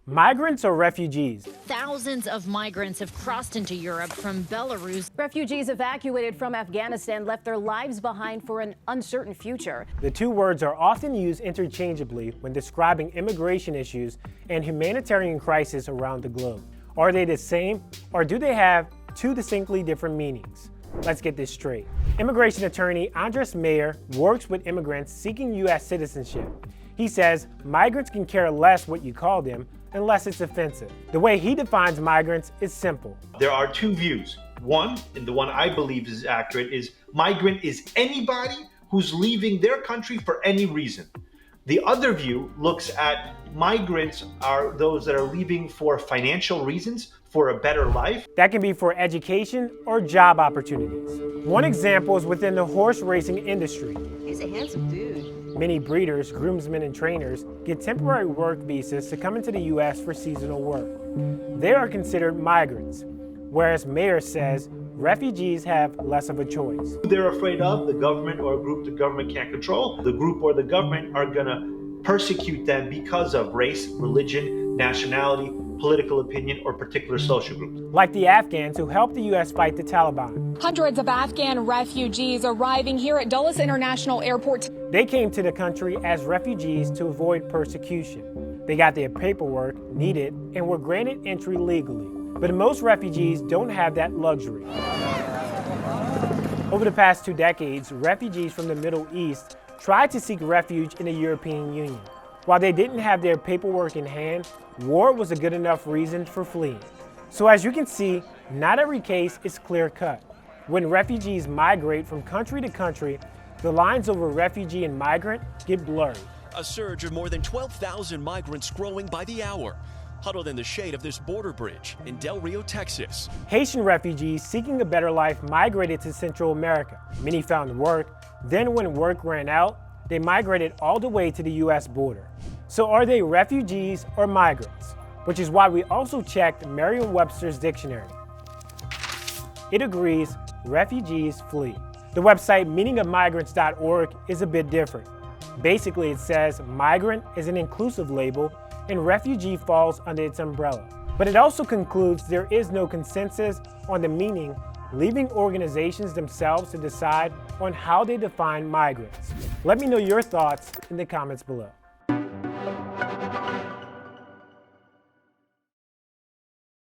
Migrants or refugees? Thousands of migrants have crossed into Europe from Belarus. Refugees evacuated from Afghanistan left their lives behind for an uncertain future. The two words are often used interchangeably when describing immigration issues and humanitarian crises around the globe. Are they the same, or do they have two distinctly different meanings? Let's get this straight. Immigration attorney Andres Mejer works with immigrants seeking U.S. citizenship. He says migrants can care less what you call them unless it's offensive. The way he defines migrants is simple. There are two views. One, and the one I believe is accurate, is migrant is anybody who's leaving their country for any reason. The other view looks at migrants are those that are leaving for financial reasons, for a better life. That can be for education or job opportunities. One example is within the horse racing industry. He's a handsome dude. Many breeders, groomsmen, and trainers get temporary work visas to come into the U.S. for seasonal work. They are considered migrants, whereas Mejer says refugees have less of a choice. Who they're afraid of, the government or a group the government can't control, the group or the government are going to persecute them because of race, religion, nationality, political opinion, or particular social groups. Like the Afghans who helped the U.S. fight the Taliban. Hundreds of Afghan refugees arriving here at Dulles International Airport. They came to the country as refugees to avoid persecution. They got their paperwork needed and were granted entry legally. But most refugees don't have that luxury. Over the past 2 decades, refugees from the Middle East tried to seek refuge in the European Union. While they didn't have their paperwork in hand, war was a good enough reason for fleeing. So as you can see, not every case is clear-cut. When refugees migrate from country to country, the lines over refugee and migrant get blurred. A surge of more than 12,000 migrants growing by the hour, huddled in the shade of this border bridge in Del Rio, Texas. Haitian refugees seeking a better life migrated to Central America. Many found work. Then when work ran out, they migrated all the way to the U.S. border. So are they refugees or migrants? Which is why we also checked Merriam-Webster's dictionary. It agrees refugees flee. The website meaningofmigrants.org is a bit different. Basically, it says migrant is an inclusive label and refugee falls under its umbrella. But it also concludes there is no consensus on the meaning, leaving organizations themselves to decide on how they define migrants. Let me know your thoughts in the comments below.